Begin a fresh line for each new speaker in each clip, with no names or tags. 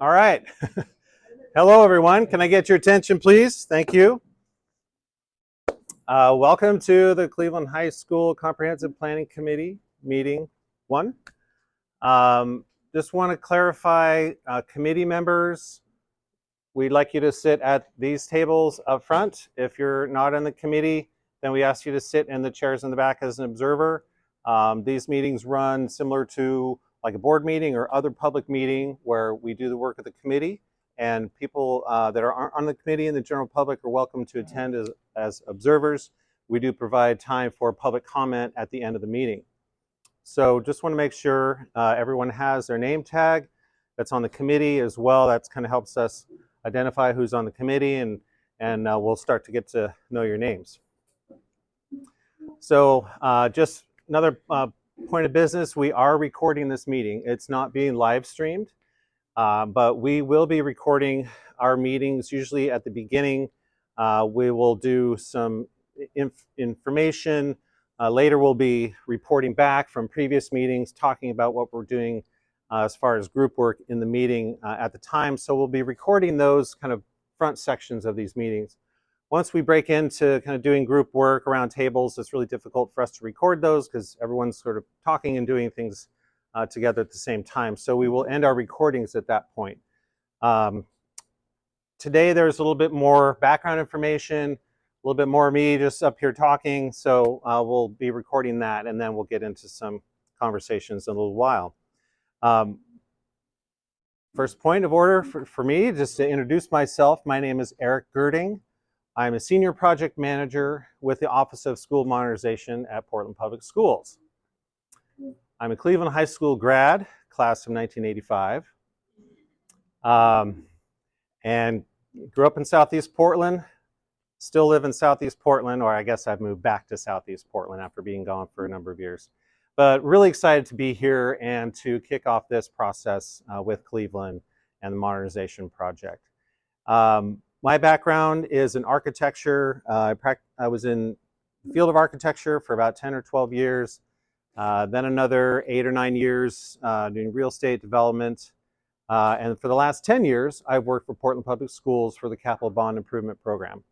All right. Hello, everyone. Can I get your attention, please? Thank you. Welcome to the Cleveland High School Comprehensive Planning Committee meeting 1. Just want to clarify, committee members, we'd like you to sit at these tables up front. If you're not in the committee, then we ask you to sit in the chairs in the back as an observer. These meetings run similar to like a board meeting or other public meeting where we do the work of the committee, and people that are on the committee and the general public are welcome to attend as observers. We do provide time for public comment at the end of the meeting. So just want to make sure everyone has their name tag that's on the committee as well. That kind of helps us identify who's on the committee, and we'll start to get to know your names. So just another point of business, we are recording this meeting. It's not being live streamed, but we will be recording our meetings. Usually at the beginning, we will do some information. Later we'll be reporting back from previous meetings, talking about what we're doing as far as group work in the meeting at the time. So we'll be recording those kind of front sections of these meetings. Once we break into kind of doing group work around tables, it's really difficult for us to record those because everyone's sort of talking and doing things together at the same time. So we will end our recordings at that point. Today there's a little bit more background information, a little bit more of me just up here talking. So we'll be recording that, and then we'll get into some conversations in a little while. First point of order for me, just to introduce myself. My name is Eric Girding. I'm a senior project manager with the Office of School Modernization at Portland Public Schools. I'm a Cleveland High School grad, class of 1985, and grew up in Southeast Portland, still live in Southeast Portland, or I guess I've moved back to Southeast Portland after being gone for a number of years. But really excited to be here and to kick off this process with Cleveland and the modernization project. My background is in architecture. I was in the field of architecture for about 10 or 12 years, then another 8 or 9 years doing real estate development. And for the last 10 years, I've worked for Portland Public Schools for the Capital Bond Improvement Program.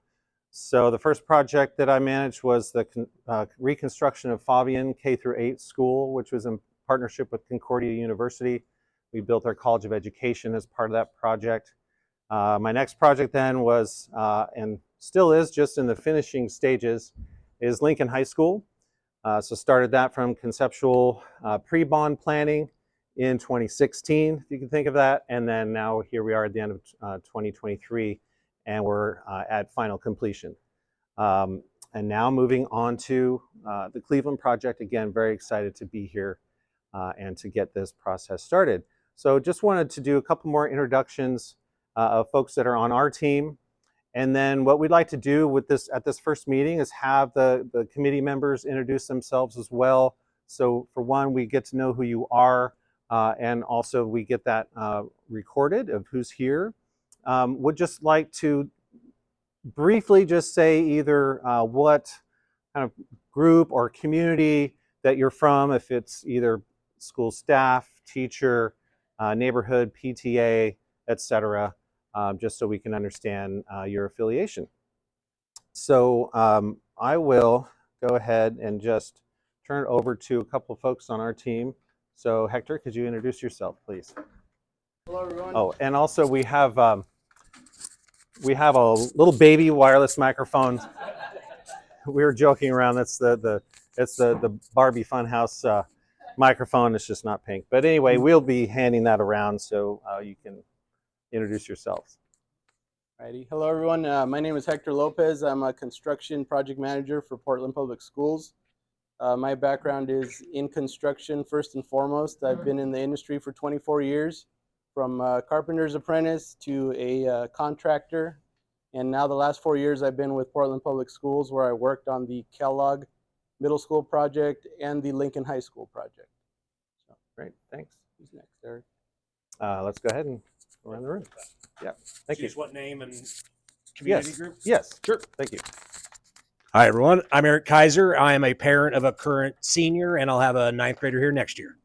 So the first project that I managed was the reconstruction of Fabian K-8 school, which was in partnership with Concordia University. We built our College of Education as part of that project. My next project then was, and still is just in the finishing stages, is Lincoln High School. So started that from conceptual pre-bond planning in 2016, if you can think of that. And then now here we are at the end of 2023, and we're at final completion. And now moving on to the Cleveland project. Again, very excited to be here and to get this process started. So just wanted to do a couple more introductions of folks that are on our team. And then what we'd like to do with this at this first meeting is have the committee members introduce themselves as well. So for one, we get to know who you are, and also we get that recorded of who's here. Would just like to briefly just say either what kind of group or community that you're from, if it's either school staff, teacher, neighborhood, PTA, etc., just so we can understand your affiliation. So I will go ahead and just turn it over to a couple of folks on our team. So Hector, could you introduce yourself, please?
Hello, everyone.
Oh, and also we have a little baby wireless microphone. We were joking around. That's the Barbie Funhouse microphone. It's just not pink. But anyway, we'll be handing that around so you can introduce yourselves.
Alrighty. Hello, everyone. My name is Hector Lopez. I'm a construction project manager for Portland Public Schools. My background is in construction first and foremost. I've been in the industry for 24 years, from carpenter's apprentice to a contractor. And now the last 4 years I've been with Portland Public Schools, where I worked on the Kellogg Middle School project and the Lincoln High School project.
So, great, thanks.
Who's next, Eric?
Let's go ahead and go around the room. Yeah, thank you.
Choose what name and community group?
Yes, sure, thank you.
Hi, everyone. I'm Eric Kaiser. I am a parent of a current senior, and I'll have a 9th grader here next year.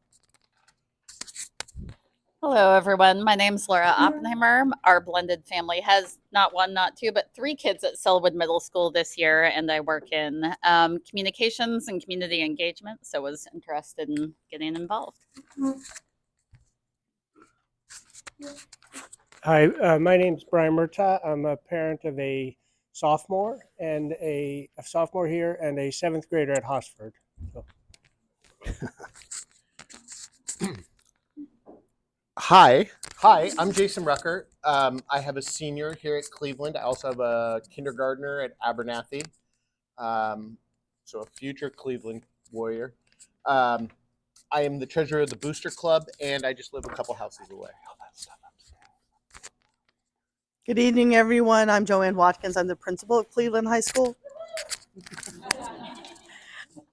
Hello, everyone. My name's Laura Oppenheimer. Our blended family has not one, not two, but three kids at Selwood Middle School this year, and I work in communications and community engagement, so was interested in getting involved.
Hi, my name's Brian Murtaugh. I'm a parent of a sophomore and a sophomore here and a seventh grader at Hosford. So.
Hi, I'm Jason Rucker. I have a senior here at Cleveland. I also have a kindergartner at Abernathy, so a future Cleveland Warrior. I am the treasurer of the Booster Club, and I just live a couple houses away.
Good evening, everyone. I'm Joanne Watkins. I'm the principal of Cleveland High School.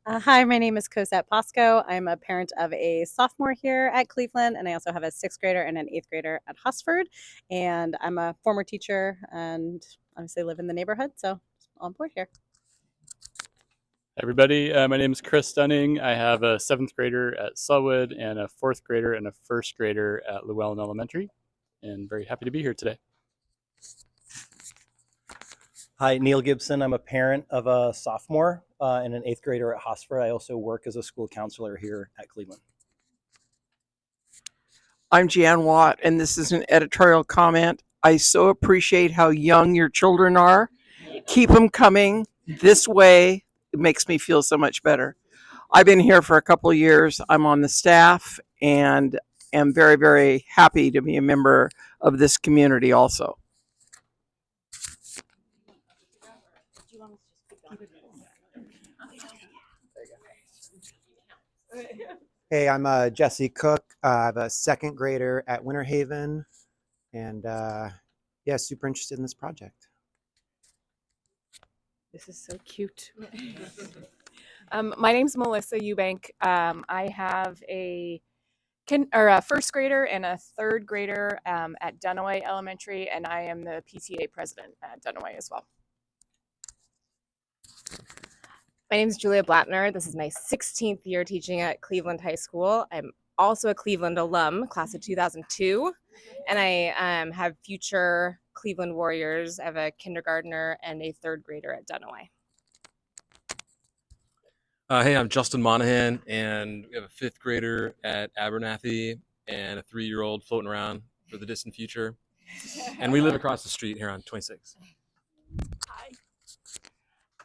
Hi, my name is Cosette Posco. I'm a parent of a sophomore here at Cleveland, and I also have a sixth grader and an eighth grader at Hosford. And I'm a former teacher and obviously live in the neighborhood, so on board here.
Everybody, my name is Chris Stunning. I have a seventh grader at Selwood and a fourth grader and a first grader at Llewellyn Elementary, and very happy to be here today.
Hi, Neil Gibson. I'm a parent of a sophomore and an eighth grader at Hosford. I also work as a school counselor here at Cleveland.
I'm Jan Watt, and this is an editorial comment. I so appreciate how young your children are. Keep them coming this way. It makes me feel so much better. I've been here for a couple of years. I'm on the staff and am very, very happy to be a member of this community also.
Hey, I'm Jesse Cook. I have a second grader at Winter Haven, and yeah, super interested in this project.
This is so cute. My name's Melissa Eubank. I have a first grader and a third grader at Dunaway Elementary, and I am the PTA president at Dunaway as well.
My name is Julia Blattner. This is my 16th year teaching at Cleveland High School. I'm also a Cleveland alum, class of 2002, and I have future Cleveland Warriors. I have a kindergartner and a third grader at Dunaway.
Hey, I'm Justin Monahan, and we have a fifth grader at Abernathy and a 3-year-old floating around for the distant future. And we live across the street here on 26.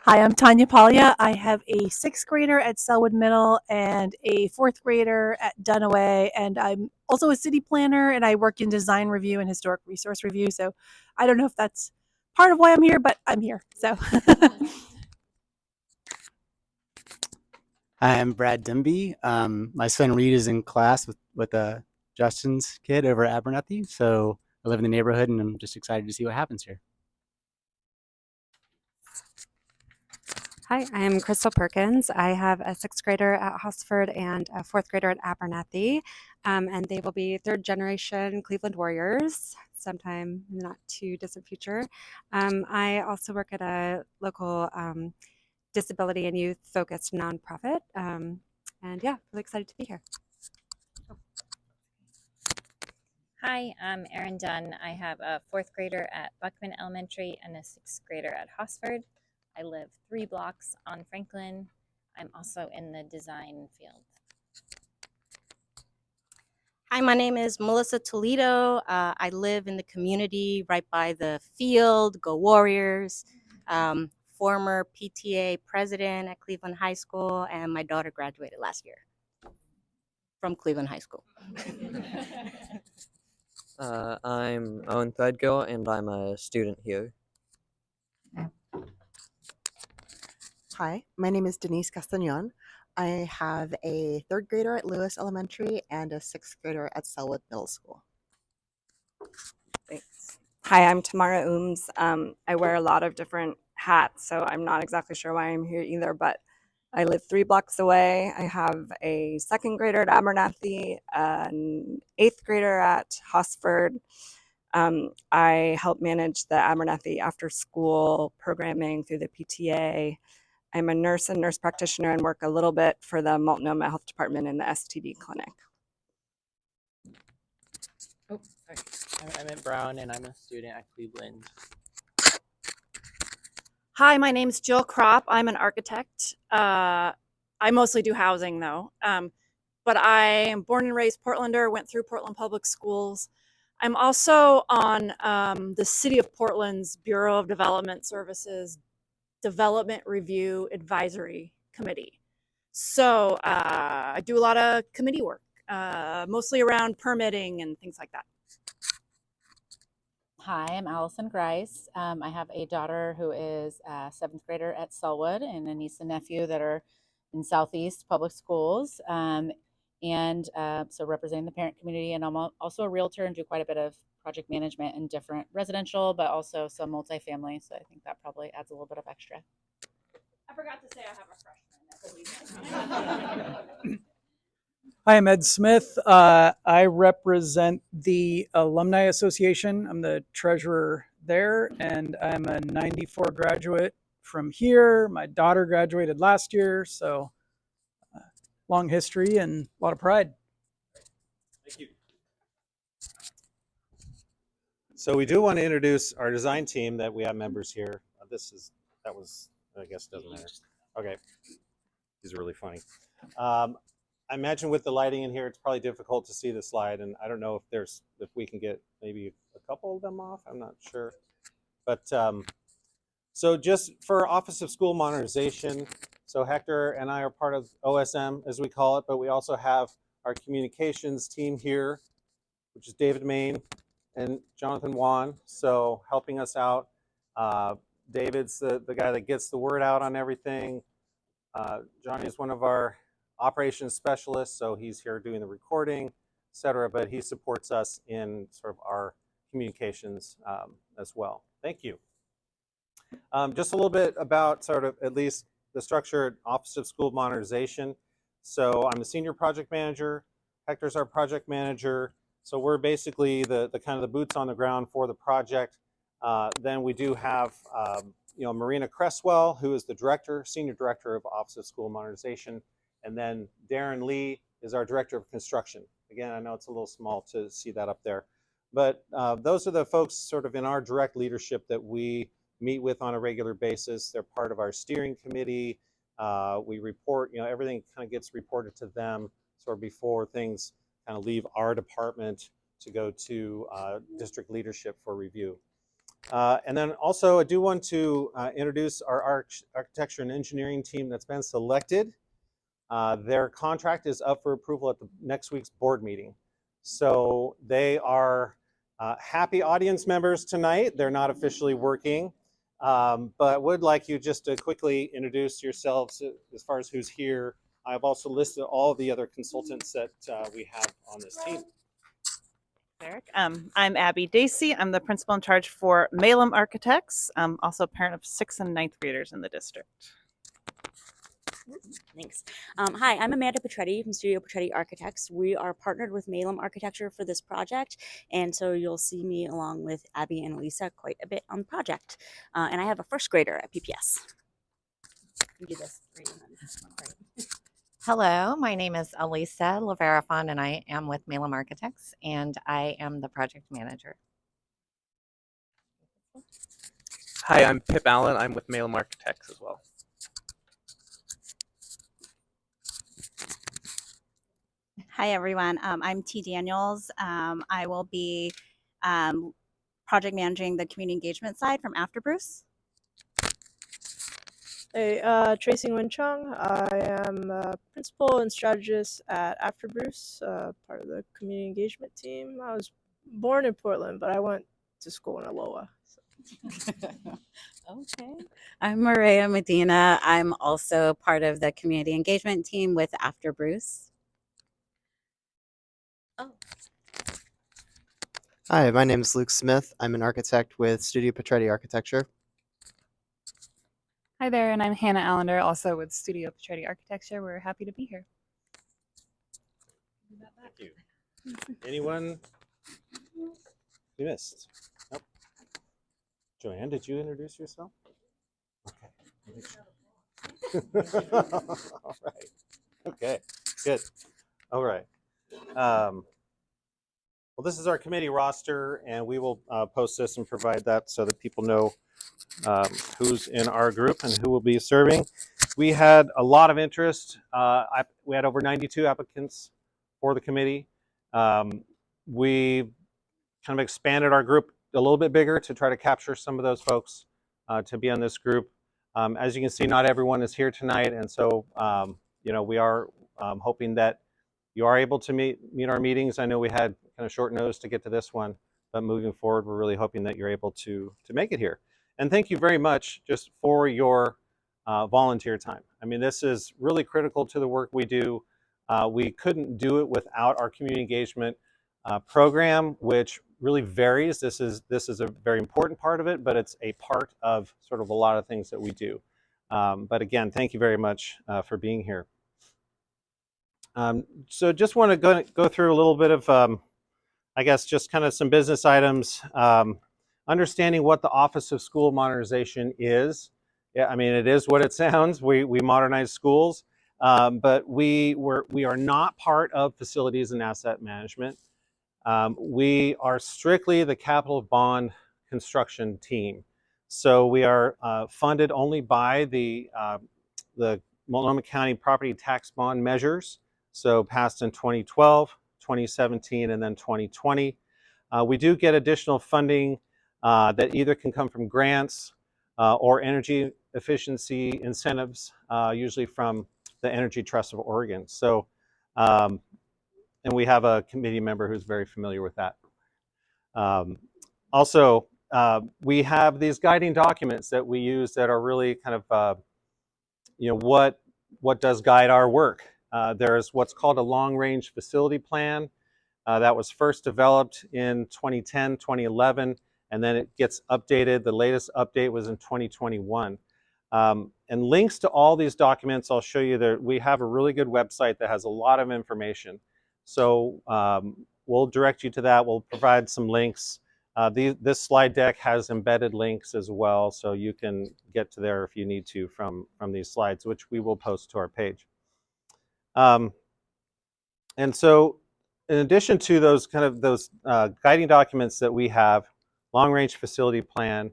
Hi, I'm Tanya Palia. I have a sixth grader at Selwood Middle and a fourth grader at Dunaway, and I'm also a city planner, and I work in design review and historic resource review. So I don't know if that's part of why I'm here, but I'm here. So
I'm Brad Dimby. My son Reed is in class with Justin's kid over at Abernathy. So I live in the neighborhood, and I'm just excited to see what happens here.
Hi, I'm Crystal Perkins. I have a sixth grader at Hosford and a fourth grader at Abernathy, and they will be third generation Cleveland Warriors sometime in the not too distant future. I also work at a local disability and youth focused nonprofit, and yeah, really excited to be here.
Hi, I'm Erin Dunn. I have a fourth grader at Buckman Elementary and a sixth grader at Hosford. I live 3 blocks on Franklin. I'm also in the design field.
Hi, my name is Melissa Toledo. I live in the community right by the field. Go Warriors. Former PTA president at Cleveland High School, and my daughter graduated last year from Cleveland High School.
I'm Owen Threadgill, and I'm a student here.
Hi, my name is Denise Castagnon. I have a third grader at Lewis Elementary and a sixth grader at Selwood Middle School.
Thanks. Hi, I'm Tamara Ooms. I wear a lot of different hats, so I'm not exactly sure why I'm here either, but I live 3 blocks away. I have a second grader at Abernathy, an eighth grader at Hosford. I help manage the Abernathy after school programming through the PTA. I'm a nurse and nurse practitioner and work a little bit for the Multnomah Health Department in the STD clinic.
I'm Emmett Brown, and I'm a student at Cleveland.
Hi, my name's Jill Kropp. I'm an architect. I mostly do housing though. But I am born and raised Portlander, went through Portland Public Schools. I'm also on the City of Portland's Bureau of Development Services Development Review Advisory Committee. So I do a lot of committee work, mostly around permitting and things like that.
Hi, I'm Allison Grice. I have a daughter who is a 7th grader at Selwood and a niece and nephew that are in Southeast Public Schools. So representing the parent community, and I'm also a realtor and do quite a bit of project management in different residential, but also some multifamily. So I think that probably adds a little bit of extra.
I forgot to say I have a freshman.
Hi, I'm Ed Smith. I represent the Alumni Association. I'm the treasurer there, and I'm a 94 graduate from here. My daughter graduated last year, so long history and a lot of pride.
Thank you. So we do want to introduce our design team that we have members here. I guess doesn't matter. Okay, these are really funny. I imagine with the lighting in here, it's probably difficult to see the slide, and I don't know if we can get maybe a couple of them off. I'm not sure, but so just for Office of School Modernization, so Hector and I are part of OSM as we call it, but we also have our communications team here, which is David Main and Jonathan Wan, so helping us out. David's the guy that gets the word out on everything. Johnny is one of our operations specialists, so he's here doing the recording, etc. But he supports us in sort of our communications as well. Thank you. Just a little bit about sort of at least the structure at Office of School Modernization. So I'm the senior project manager. Hector's our project manager. So we're basically the kind of the boots on the ground for the project. Then we do have Marina Cresswell, who is the director, senior director of Office of School Modernization. And then Darren Lee is our director of construction. Again, I know it's a little small to see that up there. But those are the folks sort of in our direct leadership that we meet with on a regular basis. They're part of our steering committee. We report, everything kind of gets reported to them sort of before things kind of leave our department to go to district leadership for review. And then also I do want to introduce our architecture and engineering team that's been selected. Their contract is up for approval at the next week's board meeting. So they are happy audience members tonight. They're not officially working, but would like you just to quickly introduce yourselves as far as who's here. I've also listed all the other consultants that we have on this team.
Eric. I'm Abby Dacey. I'm the principal in charge for Malum Architects. I'm also a parent of 6th and 9th graders in the district.
Thanks. Hi, I'm Amanda Petretti from Studio Petretti Architects. We are partnered with Malum Architecture for this project, and so you'll see me along with Abby and Lisa quite a bit on the project. And I have a first grader at PPS. We do this right.
Hello, my name is Elisa Laverafon, and I am with Malum Architects, and I am the project manager.
Hi, I'm Pip Allen. I'm with Malum Architects as well.
Hi, everyone. I'm T. Daniels. I will be project managing the community engagement side from After Bruce.
Hey, Tracy Nguyen Chung. I am a principal and strategist at After Bruce, part of the community engagement team. I was born in Portland, but I went to school in Aloha. So.
Okay. I'm Maria Medina. I'm also part of the community engagement team with After Bruce.
Hi, my name is Luke Smith. I'm an architect with Studio Petretti Architecture.
Hi there, and I'm Hannah Allender, also with Studio Petretti Architecture. We're happy to be here.
Thank you. Anyone we missed? Nope. Joanne, did you introduce yourself? Okay. All right. Okay, good. All right. Well, this is our committee roster, and we will post this and provide that so that people know who's in our group and who will be serving. We had a lot of interest. We had over 92 applicants for the committee. We kind of expanded our group a little bit bigger to try to capture some of those folks to be on this group. As you can see, not everyone is here tonight, and so we are hoping that you are able to meet our meetings. I know we had kind of short notice to get to this one, but moving forward, we're really hoping that you're able to make it here. And thank you very much just for your volunteer time. I mean, this is really critical to the work we do. We couldn't do it without our community engagement program, which really varies. This is a very important part of it, but it's a part of sort of a lot of things that we do. But again, thank you very much for being here. So just want to go through a little bit of, I guess, just kind of some business items. Understanding what the Office of School Modernization is. Yeah, I mean, it is what it sounds. We modernize schools, but we are not part of facilities and asset management. We are strictly the capital bond construction team. So we are funded only by the Multnomah County property tax bond measures. So passed in 2012, 2017, and then 2020. We do get additional funding that either can come from grants or energy efficiency incentives, usually from the Energy Trust of Oregon. So, and we have a committee member who's very familiar with that. Also, we have these guiding documents that we use that are really kind of, what does guide our work. There's what's called a long-range facility plan that was first developed in 2010, 2011, and then it gets updated. The latest update was in 2021. And links to all these documents, I'll show you that we have a really good website that has a lot of information. So we'll direct you to that. We'll provide some links. This slide deck has embedded links as well, so you can get to there if you need to from these slides, which we will post to our page. And so in addition to those guiding documents that we have, long-range facility plan,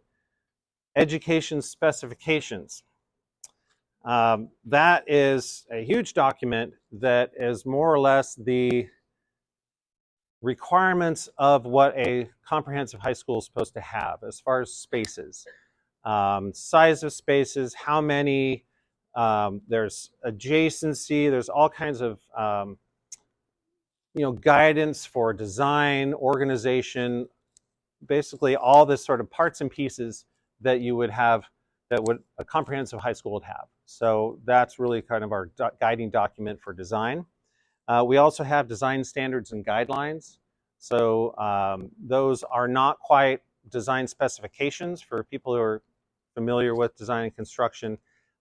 education specifications. That is a huge document that is more or less the requirements of what a comprehensive high school is supposed to have as far as spaces. Size of spaces, how many, there's adjacency, there's all kinds of guidance for design, organization, basically all this sort of parts and pieces that you would have, that would a comprehensive high school would have. So that's really kind of our guiding document for design. We also have design standards and guidelines. So those are not quite design specifications for people who are familiar with design and construction.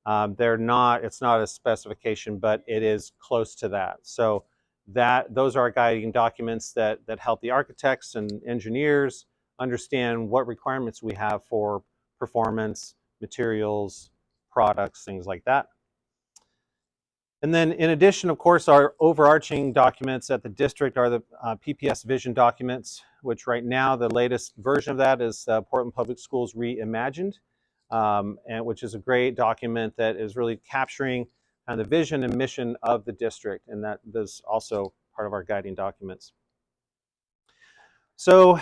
It's not a specification, but it is close to that. So those are our guiding documents that help the architects and engineers understand what requirements we have for performance, materials, products, things like that. And then in addition, of course, our overarching documents at the district are the PPS vision documents, which right now the latest version of that is Portland Public Schools Reimagined, and which is a great document that is really capturing the vision and mission of the district, and that is also part of our guiding documents. So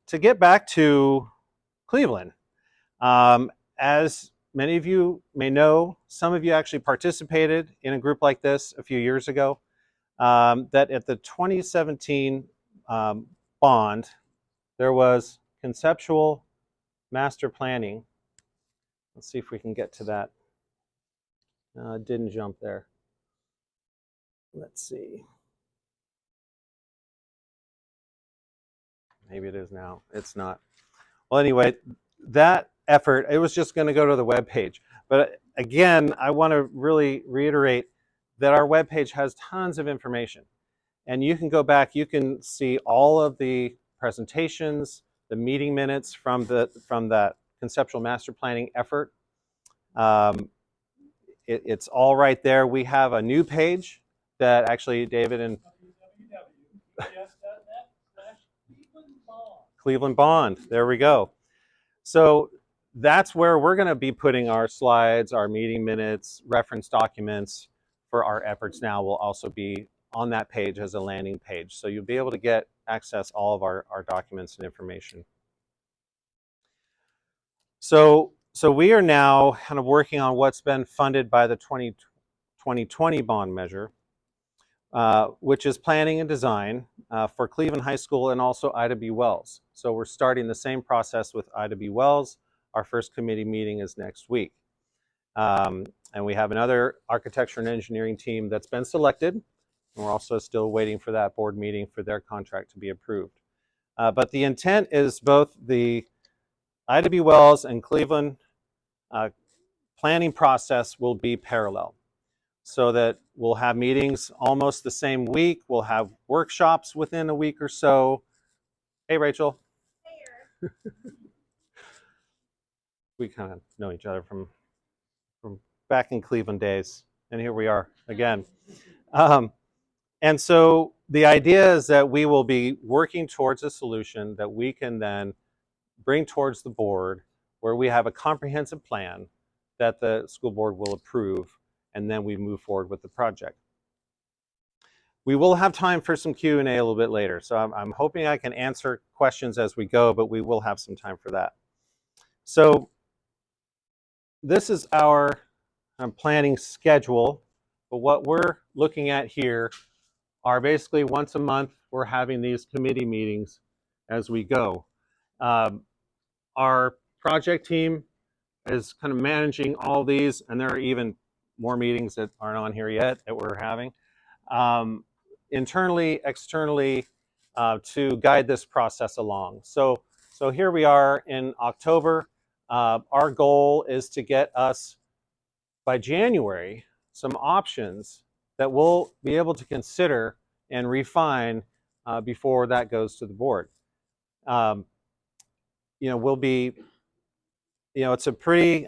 to get back to Cleveland, as many of you may know, some of you actually participated in a group like this a few years ago, that at the 2017 bond, there was conceptual master planning. Let's see if we can get to that. It didn't jump there. Let's see. Maybe it is now. It's not. Well, anyway, that effort, it was just going to go to the web page. But again, I want to really reiterate that our web page has tons of information. And you can go back, you can see all of the presentations, the meeting minutes from that conceptual master planning effort. It's all right there. We have a new page that actually David and Cleveland bond. There we go. So that's where we're going to be putting our slides, our meeting minutes, reference documents for our efforts now will also be on that page as a landing page. So you'll be able to access all of our documents and information. So we are now kind of working on what's been funded by the 2020 bond measure, which is planning and design for Cleveland High School and also Ida B. Wells. So we're starting the same process with Ida B. Wells. Our first committee meeting is next week. And we have another architecture and engineering team that's been selected. And we're also still waiting for that board meeting for their contract to be approved. But the intent is both the Ida B. Wells and Cleveland planning process will be parallel, so that we'll have meetings almost the same week. We'll have workshops within a week or so. Hey, Rachel. Hey. We kind of know each other from back in Cleveland days, and here we are again. And so the idea is that we will be working towards a solution that we can then bring towards the board, where we have a comprehensive plan that the school board will approve, and then we move forward with the project. We will have time for some Q&A a little bit later, so I'm hoping I can answer questions as we go, but we will have some time for that. So this is our planning schedule, but what we're looking at here are basically once a month we're having these committee meetings as we go. Our project team is kind of managing all these, and there are even more meetings that aren't on here yet that we're having. Internally, externally, to guide this process along. So here we are in October. Our goal is to get us, by January, some options that we'll be able to consider and refine before that goes to the board. We'll be, it's a pretty,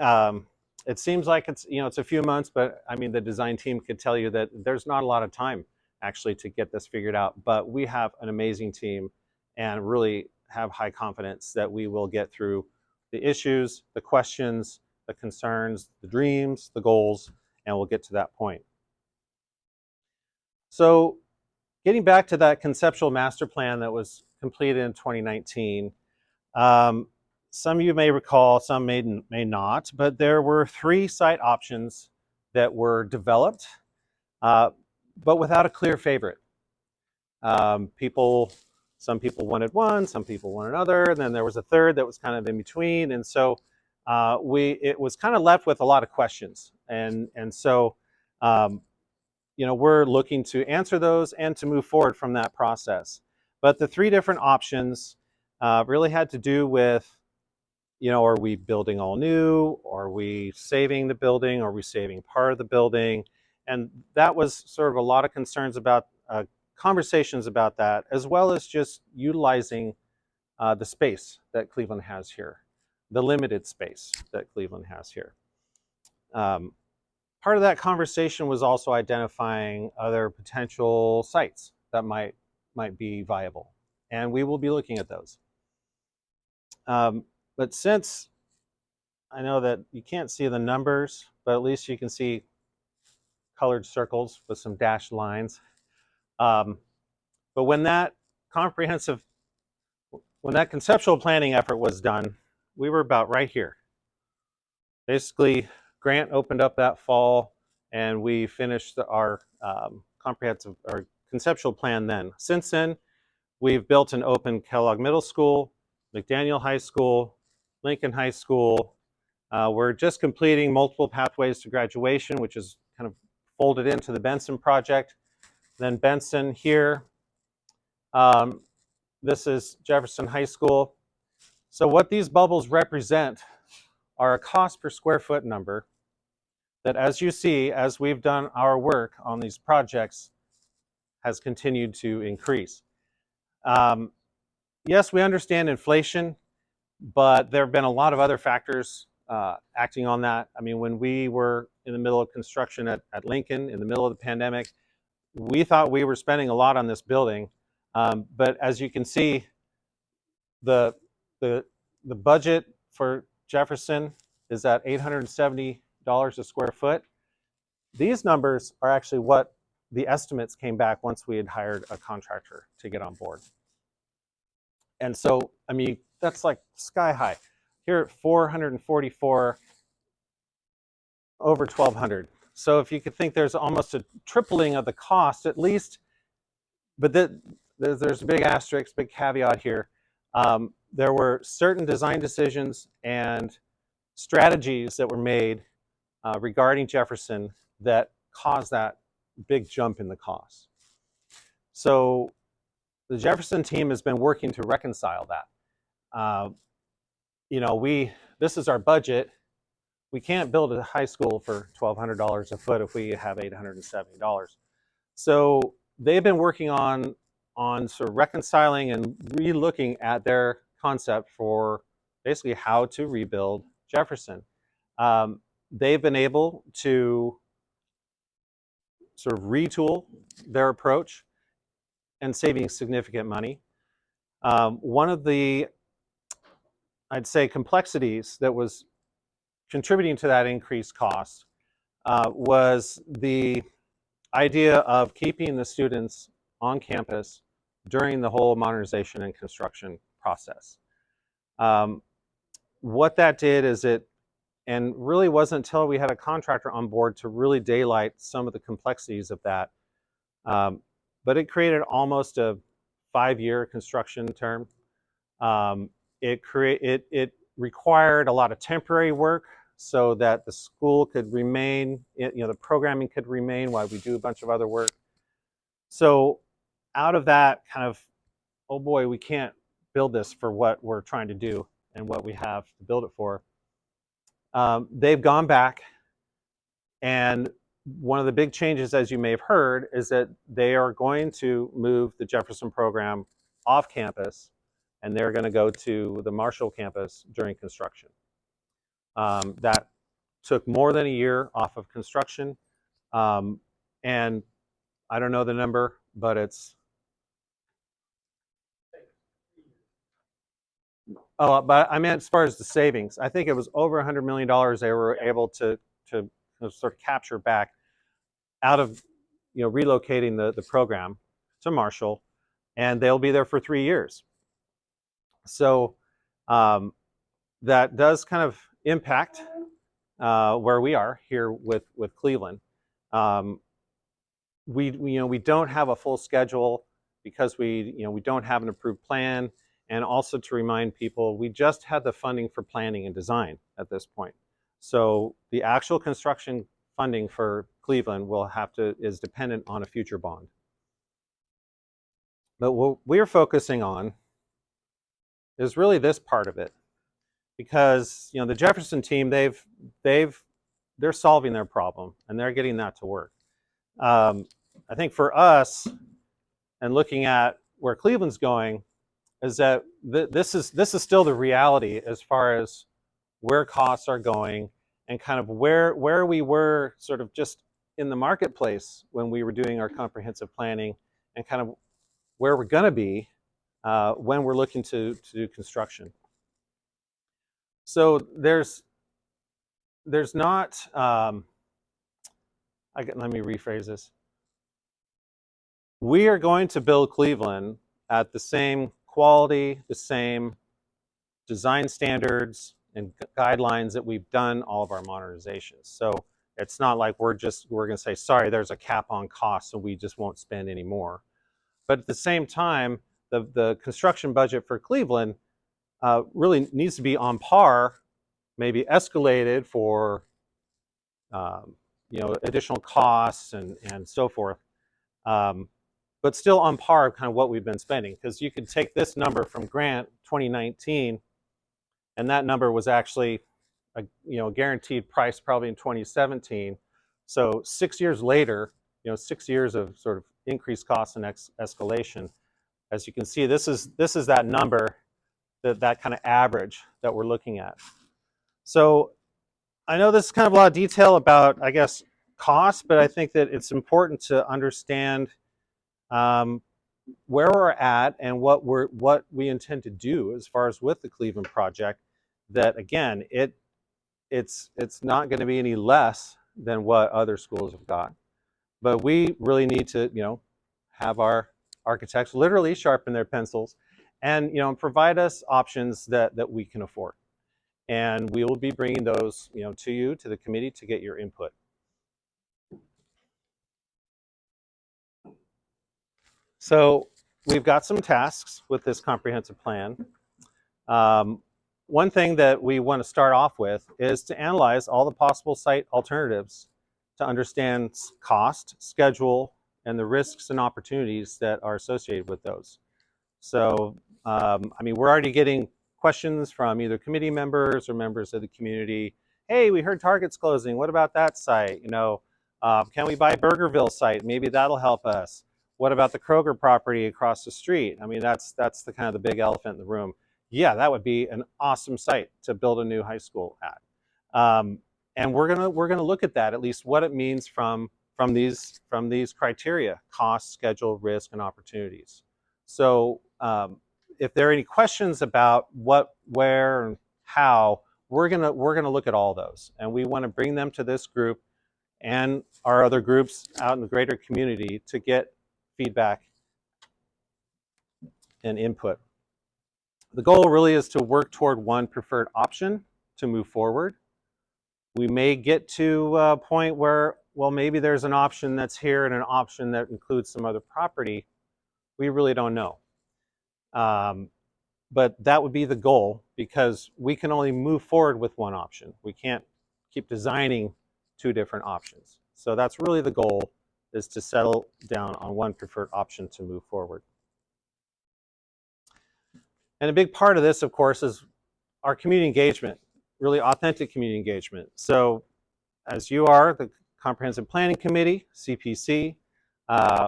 it seems like it's a few months, but I mean, the design team could tell you that there's not a lot of time actually to get this figured out, but we have an amazing team and really have high confidence that we will get through the issues, the questions, the concerns, the dreams, the goals, and we'll get to that point. So getting back to that conceptual master plan that was completed in 2019, some of you may recall, some may not, but there were 3 site options that were developed, but without a clear favorite. Some people wanted one, some people wanted another, and then there was a third that was kind of in between, and so it was kind of left with a lot of questions, and so we're looking to answer those and to move forward from that process. But the 3 different options really had to do with, are we building all new? Are we saving the building? Are we saving part of the building? And that was sort of a lot of concerns about conversations about that, as well as just utilizing the space that Cleveland has here, the limited space that Cleveland has here. Part of that conversation was also identifying other potential sites that might be viable, and we will be looking at those. But since I know that you can't see the numbers, but at least you can see colored circles with some dashed lines. But when that conceptual planning effort was done, we were about right here. Basically, Grant opened up that fall, and we finished our conceptual plan then. Since then, we've built and opened Kellogg Middle School, McDaniel High School, Lincoln High School. We're just completing multiple pathways to graduation, which is kind of folded into the Benson project. Then Benson here. This is Jefferson High School. So what these bubbles represent are a cost per square foot number that, as you see, as we've done our work on these projects, has continued to increase. Yes, we understand inflation, but there have been a lot of other factors acting on that. I mean, when we were in the middle of construction at Lincoln, in the middle of the pandemic, we thought we were spending a lot on this building. But as you can see, the the the budget for Jefferson is at $870 a square foot. These numbers are actually what the estimates came back once we had hired a contractor to get on board. And so, I mean, that's like sky high. Here at 444, over 1,200. So if you could think there's almost a tripling of the cost at least, but there's a big asterisk, big caveat here. There were certain design decisions and strategies that were made regarding Jefferson that caused that big jump in the cost. So the Jefferson team has been working to reconcile that. You know, this is our budget. We can't build a high school for $1,200 a foot if we have $870. So they've been working on sort of reconciling and re-looking at their concept for basically how to rebuild Jefferson. They've been able to sort of retool their approach and saving significant money. One of the, I'd say, complexities that was contributing to that increased cost was the idea of keeping the students on campus during the whole modernization and construction process. What that did is and really wasn't until we had a contractor on board to really daylight some of the complexities of that. But it created almost a 5-year construction term. It required a lot of temporary work so that the school could remain, you know, the programming could remain while we do a bunch of other work. So out of that kind of, oh boy, we can't build this for what we're trying to do and what we have to build it for. They've gone back, and one of the big changes, as you may have heard, is that they are going to move the Jefferson program off campus, and they're going to go to the Marshall campus during construction. That took more than a year off of construction, and I don't know the number, but it's but I meant as far as the savings, I think it was over $100 million they were able to sort of capture back out of, you know, relocating the program to Marshall, and they'll be there for 3 years. So that does kind of impact where we are here with Cleveland. We don't have a full schedule because we don't have an approved plan. And also to remind people, we just had the funding for planning and design at this point. So the actual construction funding for Cleveland is dependent on a future bond. But what we're focusing on is really this part of it, because, you know, the Jefferson team, they're solving their problem and they're getting that to work. I think for us, and looking at where Cleveland's going, is that this is still the reality as far as where costs are going and kind of where we were sort of just in the marketplace when we were doing our comprehensive planning, and kind of where we're going to be when we're looking to do construction. So there's not, let me rephrase this. We are going to build Cleveland at the same quality, the same design standards and guidelines that we've done all of our modernizations. So it's not like we're going to say, sorry, there's a cap on costs, so we just won't spend any more. But at the same time, the construction budget for Cleveland really needs to be on par, maybe escalated for additional costs and so forth. But still on par with kind of what we've been spending, because you could take this number from Grant 2019, and that number was actually a guaranteed price probably in 2017. So 6 years later, 6 years of sort of increased costs and escalation. As you can see, this is that number, that kind of average that we're looking at. So I know this is kind of a lot of detail about, I guess, cost, but I think that it's important to understand where we're at and what we intend to do as far as with the Cleveland project, that again, it's not going to be any less than what other schools have got. But we really need to, have our architects literally sharpen their pencils and, provide us options that we can afford. And we will be bringing those, to the committee to get your input. So we've got some tasks with this comprehensive plan. One thing that we want to start off with is to analyze all the possible site alternatives to understand cost, schedule, and the risks and opportunities that are associated with those. So, we're already getting questions from either committee members or members of the community. Hey, we heard Target's closing. What about that site? Can we buy Burgerville site? Maybe that'll help us. What about the Kroger property across the street? That's the kind of the big elephant in the room. Yeah, that would be an awesome site to build a new high school at. And we're gonna look at that, at least what it means from these criteria: cost, schedule, risk, and opportunities. So if there are any questions about what, where, and how, we're gonna look at all those, and we want to bring them to this group and our other groups out in the greater community to get feedback and input. The goal really is to work toward one preferred option to move forward. We may get to a point where, well, maybe there's an option that's here and an option that includes some other property. We really don't know. But that would be the goal, because we can only move forward with one option. We can't keep designing two different options. So that's really the goal, is to settle down on one preferred option to move forward. And a big part of this, of course, is our community engagement, really authentic community engagement. So as you are the Comprehensive Planning Committee, CPC,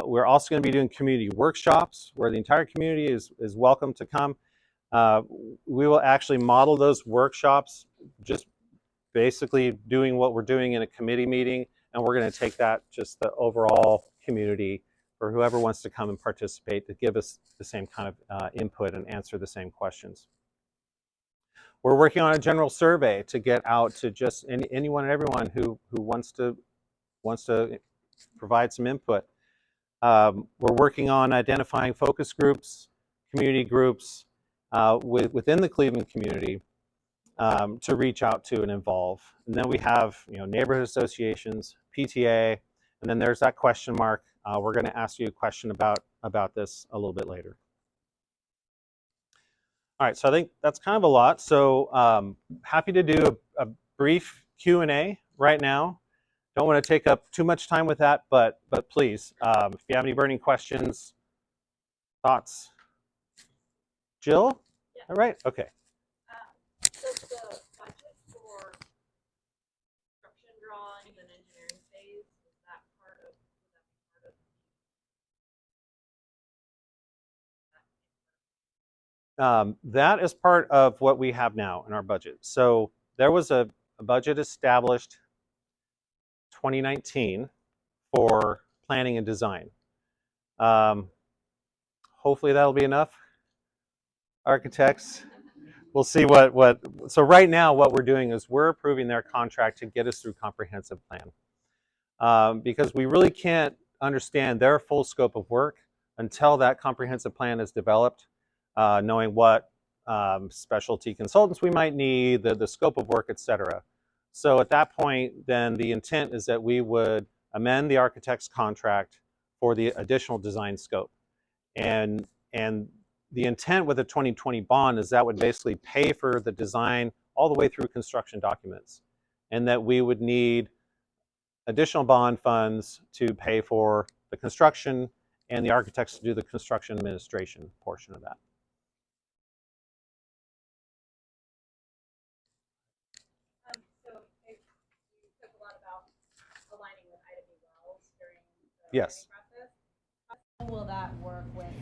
we're also going to be doing community workshops where the entire community is welcome to come. We will actually model those workshops, just basically doing what we're doing in a committee meeting, and we're going to take that, just the overall community, for whoever wants to come and participate, to give us the same kind of input and answer the same questions. We're working on a general survey to get out to just anyone and everyone who wants to provide some input. We're working on identifying focus groups, community groups within the Cleveland community to reach out to and involve. And then we have neighborhood associations, PTA, and then there's that question mark. We're going to ask you a question about this a little bit later. All right, so I think that's kind of a lot. So happy to do a brief Q&A right now. Don't want to take up too much time with that, but please, if you have any burning questions, thoughts. Jill? Yeah. All right, okay.
So the budget for construction drawings and engineering phase, is that part of
that is part of what we have now in our budget. So there was a budget established 2019 for planning and design. Hopefully that'll be enough. Architects, we'll see what. So right now what we're doing is we're approving their contract to get us through comprehensive plan. Because we really can't understand their full scope of work until that comprehensive plan is developed, knowing what specialty consultants we might need, the scope of work, etc. So at that point, then the intent is that we would amend the architect's contract for the additional design scope. And the intent with the 2020 bond is that would basically pay for the design all the way through construction documents, and that we would need additional bond funds to pay for the construction and the architects to do the construction administration portion of that. Yes.
How will that work with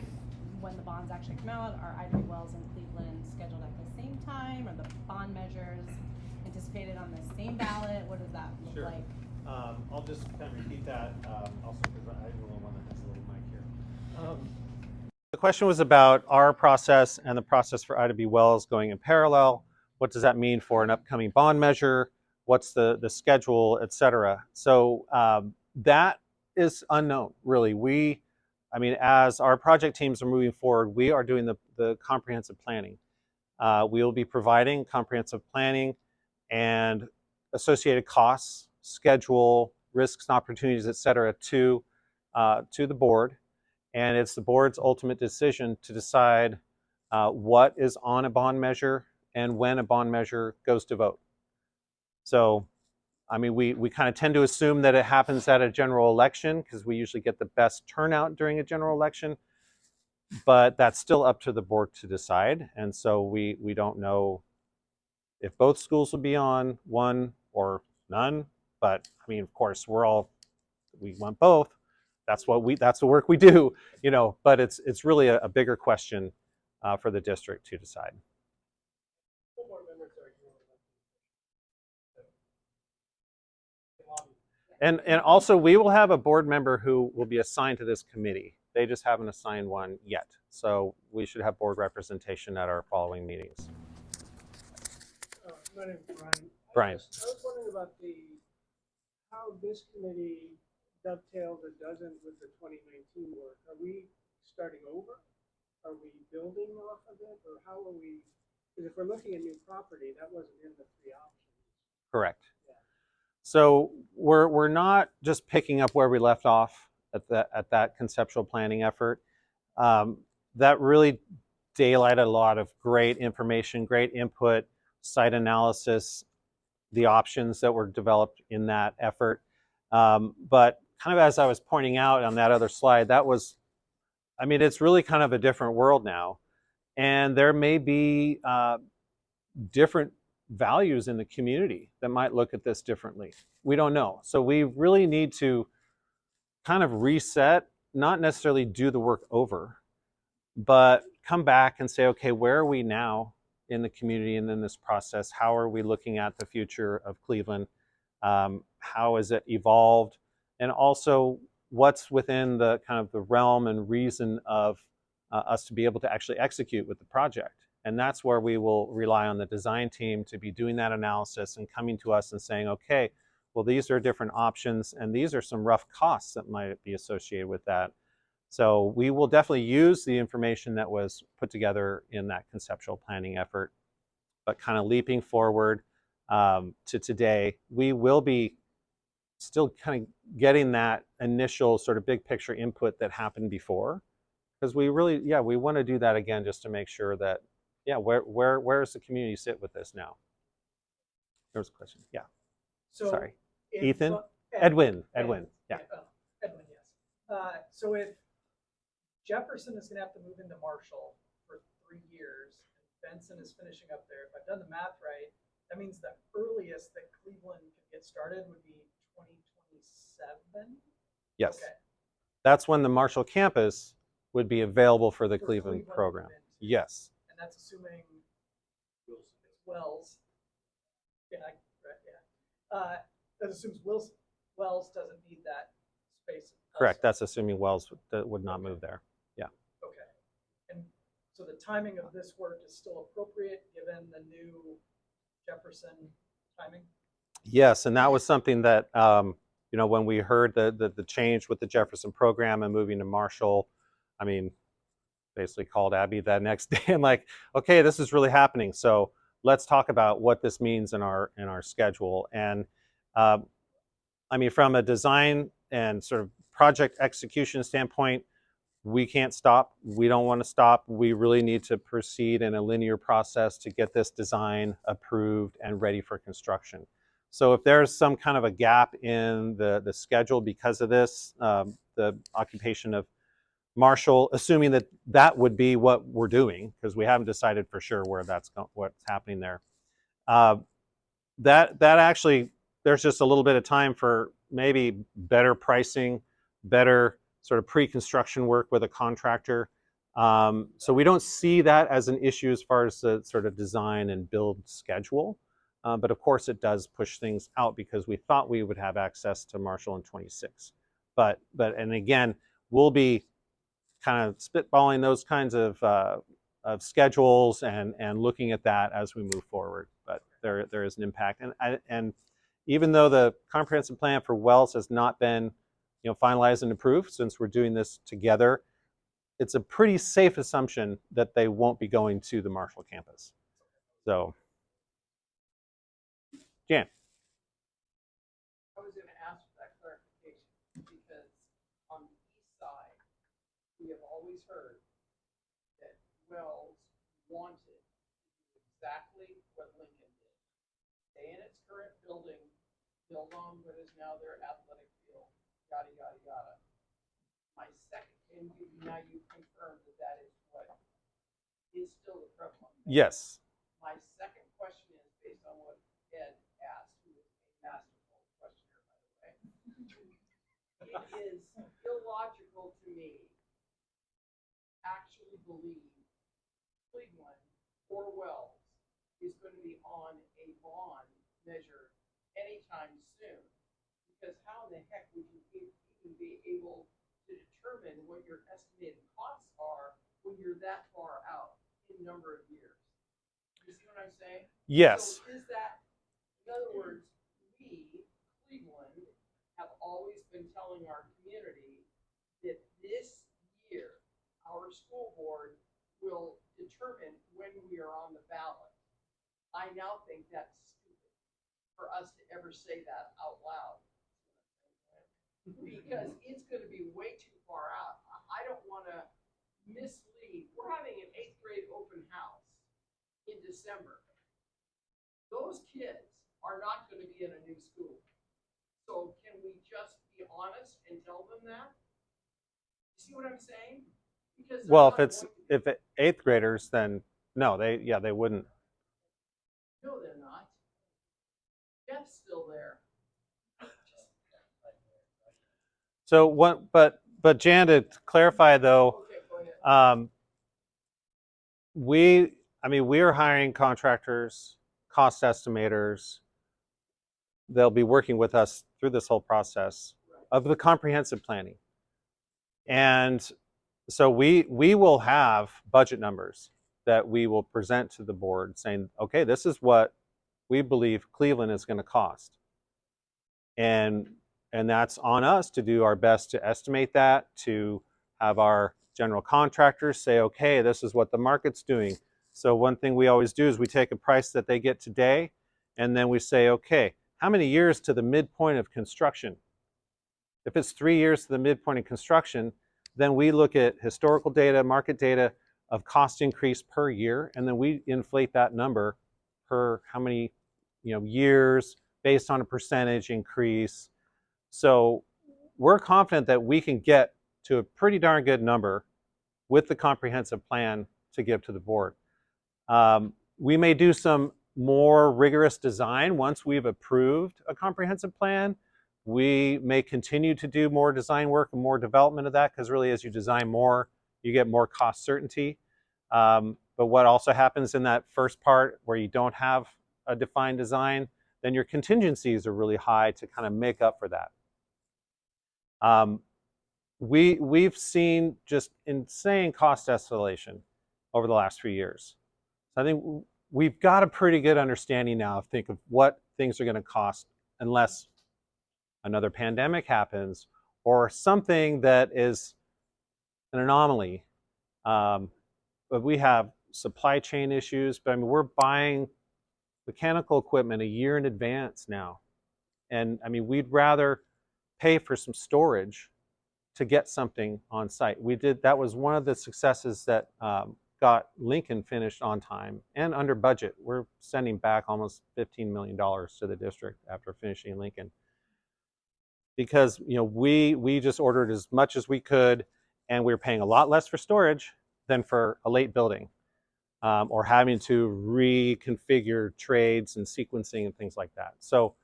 when the bonds actually come out? Are Ivy Wells and Cleveland scheduled at the same time? Are the bond measures anticipated on the same ballot? What does that look like?
I'll just kind of repeat that also because I'm the only one that has a little mic here. question was about our process and the process for Ida B. Wells going in parallel. What does that mean for an upcoming bond measure? What's the schedule, et cetera? So that is unknown, really. I mean, as our project teams are moving forward, we are doing the comprehensive planning. We will be providing comprehensive planning and associated costs, schedule, risks and opportunities, et cetera, to the board. And it's the board's ultimate decision to decide what is on a bond measure and when a bond measure goes to vote. So, I mean, we kind of tend to assume that it happens at a general election because we usually get the best turnout during a general election, but that's still up to the board to decide. And so we don't know if both schools will be on, one or none. But I mean, of course, we want both. That's the work we do, you know, but it's really a bigger question for the district to decide. And also we will have a board member who will be assigned to this committee. They just haven't assigned one yet. So we should have board representation at our following meetings.
My name is Brian.
Brian.
I was wondering about how this committee dovetails or doesn't with the 2019 work. Are we starting over? Are we building off of it? Or how are we? Because if we're looking at new property, that wasn't in the 3 options.
Correct. Yeah. So we're not just picking up where we left off at that conceptual planning effort. That really daylighted a lot of great information, great input, site analysis, the options that were developed in that effort. But kind of as I was pointing out on that other slide, I mean, it's really kind of a different world now. And there may be different values in the community that might look at this differently. We don't know. So we really need to kind of reset, not necessarily do the work over, but come back and say, okay, where are we now in the community and in this process? How are we looking at the future of Cleveland? How has it evolved? And also what's within the kind of the realm and reason of us to be able to actually execute with the project. And that's where we will rely on the design team to be doing that analysis and coming to us and saying, okay, well, these are different options and these are some rough costs that might be associated with that. So we will definitely use the information that was put together in that conceptual planning effort, but kind of leaping forward to today, we will be still kind of getting that initial sort of big picture input that happened before, because we really, we want to do that again just to make sure that, where does the community sit with this now? There was a question. Yeah.
So
sorry. Ethan? Edwin. Yeah.
Edwin, yes. So if Jefferson is going to have to move into Marshall for 3 years, and Benson is finishing up there, if I've done the math right, that means the earliest that Cleveland could get started would be 2027?
Yes.
Okay.
That's when the Marshall campus would be available for the Cleveland program. Yes.
And that's assuming Wells. Yeah, that assumes Wells doesn't need that space.
Correct. That's assuming Wells would not move there. Yeah.
Okay. And so the timing of this work is still appropriate given the new Jefferson timing?
Yes, and that was something that you know, when we heard the change with the Jefferson program and moving to Marshall, I mean, basically called Abby that next day and like, okay, this is really happening. So let's talk about what this means in our schedule. And I mean, from a design and sort of project execution standpoint, we can't stop. We don't want to stop. We really need to proceed in a linear process to get this design approved and ready for construction. So if there's some kind of a gap in the schedule because of this, the occupation of Marshall, assuming that would be what we're doing, because we haven't decided for sure where what's happening there. That actually, there's just a little bit of time for maybe better pricing, better sort of pre-construction work with a contractor. So we don't see that as an issue as far as the sort of design and build schedule. But of course it does push things out because we thought we would have access to Marshall in 26. And again, we'll be kind of spitballing those kinds of schedules and looking at that as we move forward. But there is an impact, and even though the comprehensive plan for Wells has not been finalized and approved, since we're doing this together, it's a pretty safe assumption that they won't be going to the Marshall campus. So, Jan.
I was going to ask for that clarification because on the east side, we have always heard that Wells wanted to do exactly what Lincoln did. Stay in its current building, build on what is now their athletic field, yada, yada, yada. My second, and now you confirmed that that is what is still the prevalent.
Yes.
My second question is based on what Ed asked, who is a masterful questioner, by the way. It is illogical to me actually believe Cleveland or Wells is going to be on a bond measure anytime soon. Because how in the heck would you even be able to determine what your estimated costs are when you're that far out in a number of years? You see what I'm saying?
Yes.
So is that, in other words, we, Cleveland, have always been telling our community that this year, our school board will determine when we are on the ballot. I now think that's stupid for us to ever say that out loud. Because it's going to be way too far out. I don't want to mislead. We're having an 8th grade open house in December. Those kids are not going to be in a new school. So can we just be honest and tell them that? You see what I'm saying? Because
Well, if 8th graders, then no, they wouldn't.
No, they're not. Jeff's still there.
So but Jan, to clarify though, we are hiring contractors, cost estimators. They'll be working with us through this whole process of the comprehensive planning. And so we will have budget numbers that we will present to the board saying, okay, this is what we believe Cleveland is going to cost. And that's on us to do our best to estimate that, to have our general contractors say, okay, this is what the market's doing. So one thing we always do is we take a price that they get today, and then we say, okay, how many years to the midpoint of construction? If it's 3 years to the midpoint of construction, then we look at historical data, market data of cost increase per year, and then we inflate that number per how many years based on a percentage increase. So we're confident that we can get to a pretty darn good number with the comprehensive plan to give to the board. We may do some more rigorous design once we've approved a comprehensive plan. We may continue to do more design work and more development of that, because really as you design more, you get more cost certainty. But what also happens in that first part where you don't have a defined design, then your contingencies are really high to kind of make up for that. We've seen just insane cost escalation over the last few years. So I think we've got a pretty good understanding now of what things are going to cost unless another pandemic happens or something that is an anomaly. But we have supply chain issues, but we're buying mechanical equipment a year in advance now. And we'd rather pay for some storage to get something on site. That was one of the successes that got Lincoln finished on time and under budget. We're sending back almost $15 million to the district after finishing Lincoln. Because we just ordered as much as we could, and we were paying a lot less for storage than for a late building, or having to reconfigure trades and sequencing and things like that. So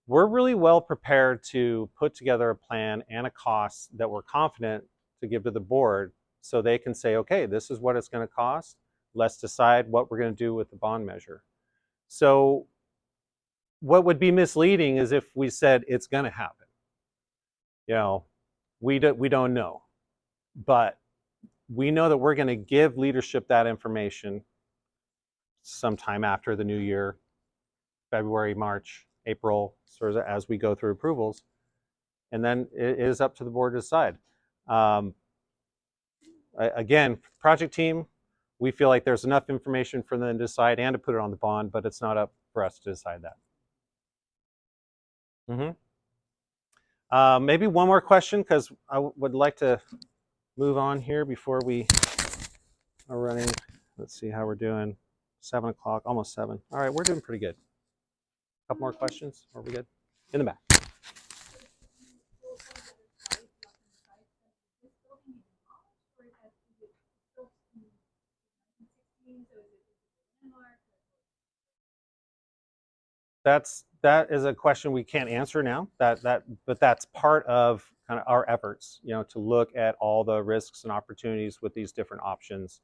we're really well prepared to put together a plan and a cost that we're confident to give to the board so they can say, okay, this is what it's going to cost. Let's decide what we're going to do with the bond measure. So what would be misleading is if we said it's going to happen. We don't know. But we know that we're going to give leadership that information sometime after the new year, February, March, April, sort of as we go through approvals. And then it is up to the board to decide. Again, project team, we feel like there's enough information for them to decide and to put it on the bond, but it's not up for us to decide that. Maybe one more question, because I would like to move on here before we are running. Let's see how we're doing. 7 o'clock, almost 7. All right, we're doing pretty good. A couple more questions. Are we good? In the back. That is a question we can't answer now. But that's part of kind of our efforts, to look at all the risks and opportunities with these different options.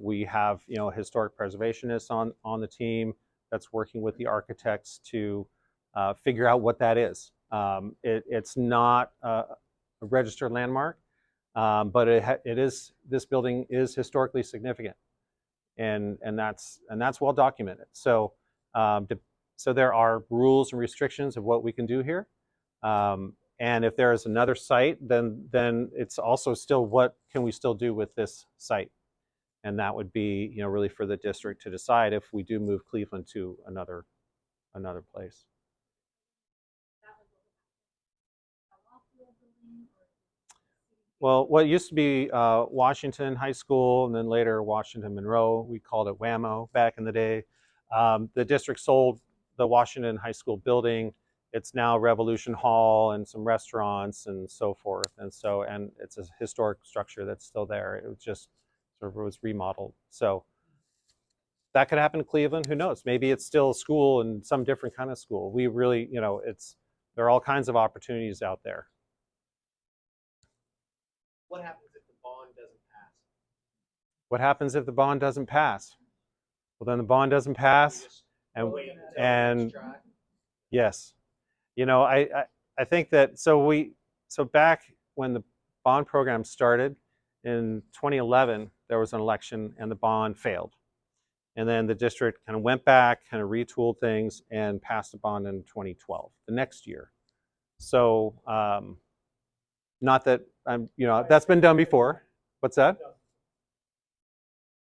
We have, a historic preservationist on the team that's working with the architects to figure out what that is. It's not a registered landmark, but it is. This building is historically significant, and that's well documented. So. So there are rules and restrictions of what we can do here. And if there is another site, then it's also still what can we still do with this site? And that would be, really for the district to decide if we do move Cleveland to another place. Well, what used to be Washington High School, and then later Washington Monroe, we called it WAMO back in the day. The district sold the Washington High School building. It's now Revolution Hall and some restaurants and so forth. And it's a historic structure that's still there. It was just was remodeled. So that could happen to Cleveland. Who knows? Maybe it's still a school and some different kind of school. We really, there are all kinds of opportunities out there.
What happens if the bond doesn't pass?
What happens if the bond doesn't pass? Well, then the bond doesn't pass. And yes, I think that so back when the bond program started in 2011, there was an election and the bond failed, and then the district kind of went back, kind of retooled things, and passed the bond in 2012, the next year. So not that that's been done before. What's that?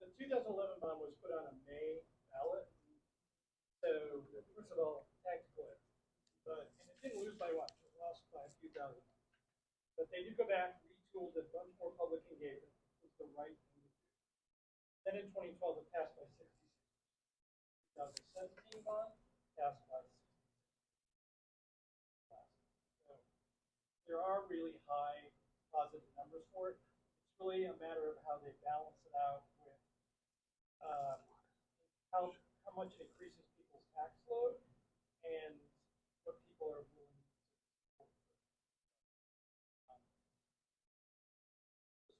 The 2011 bond was put on a May ballot. So, first of all, tax split. And it didn't lose by much. It lost by a few thousand. But they did go back, retooled it, run more public engagement. It was the right thing to do. Then in 2012, it passed by 66%. 2017 bond passed by 60%. So there are really high positive numbers for it. It's really a matter of how they balance it out with how much it increases people's tax load and what people are willing to support.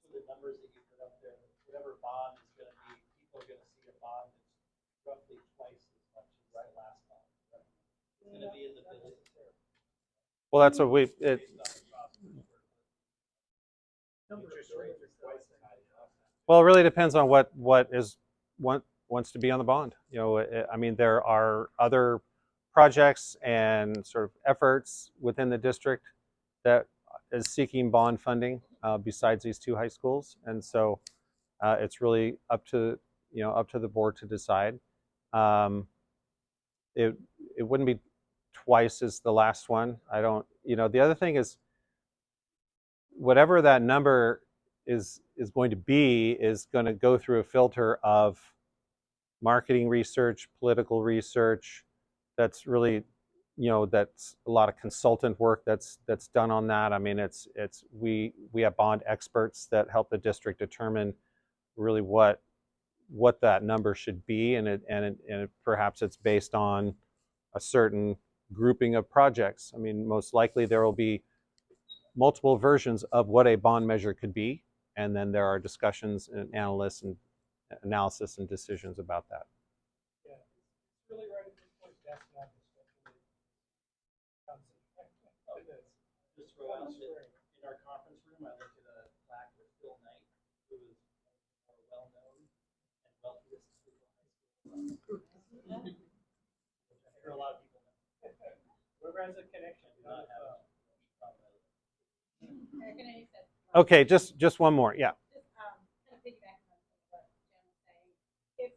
Some of the numbers that you put up there, whatever bond is going to be, people are going to see a bond that's roughly twice as much as right last bond. Right? It's going to be in the billions.
Well, that's what we. Well, it really depends on what wants to be on the bond. I mean, there are other projects and sort of efforts within the district that is seeking bond funding besides these two high schools, and so it's really up to the board to decide. It wouldn't be twice as the last one. I don't. The other thing is, whatever that number is going to be is going to go through a filter of marketing research, political research. That's really, that's a lot of consultant work that's done on that. I mean, we have bond experts that help the district determine really what that number should be, and perhaps it's based on a certain grouping of projects. I mean, most likely there will be multiple versions of what a bond measure could be, and then there are discussions and analysis and decisions about that.
Yeah, it's really right at this point. That's not the speculation.
Just throw out that in our conference room, I looked at a plaque with Phil Knight, who was hear a lot of people. Whoever has a connection, not have
Okay, just one more. Yeah.
Just kind of piggybacking on what Jen was saying, if,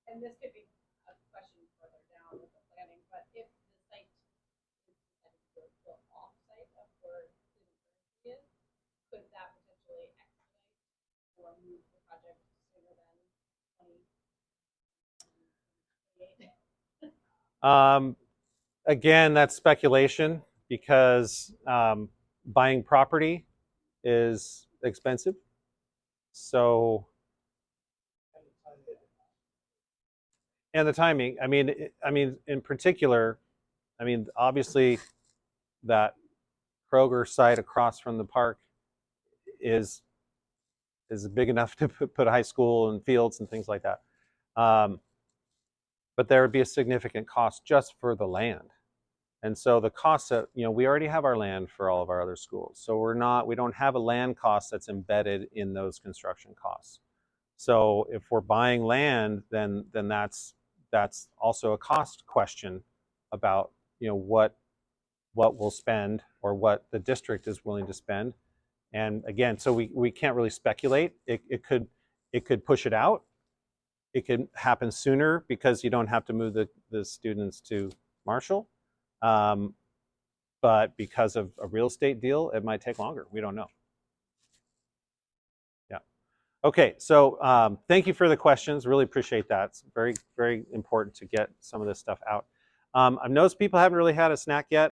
and this could be a question further down with the planning, but if the site is decided to go off-site of where Cleveland University is, could that potentially expedite or move the project sooner than 2028?
Again, that's speculation because buying property is expensive. So, and the timing. I mean, in particular, I mean, obviously, that Kroger site across from the park is big enough to put a high school and fields and things like that. But there would be a significant cost just for the land. And so the cost that, we already have our land for all of our other schools. So we don't have a land cost that's embedded in those construction costs. So if we're buying land, then that's also a cost question about, what we'll spend or what the district is willing to spend. And again, so we can't really speculate. It could push it out. It could happen sooner because you don't have to move the students to Marshall. But because of a real estate deal, it might take longer. We don't know. Yeah. Okay, so thank you for the questions. Really appreciate that. It's very, very important to get some of this stuff out. I've noticed people haven't really had a snack yet.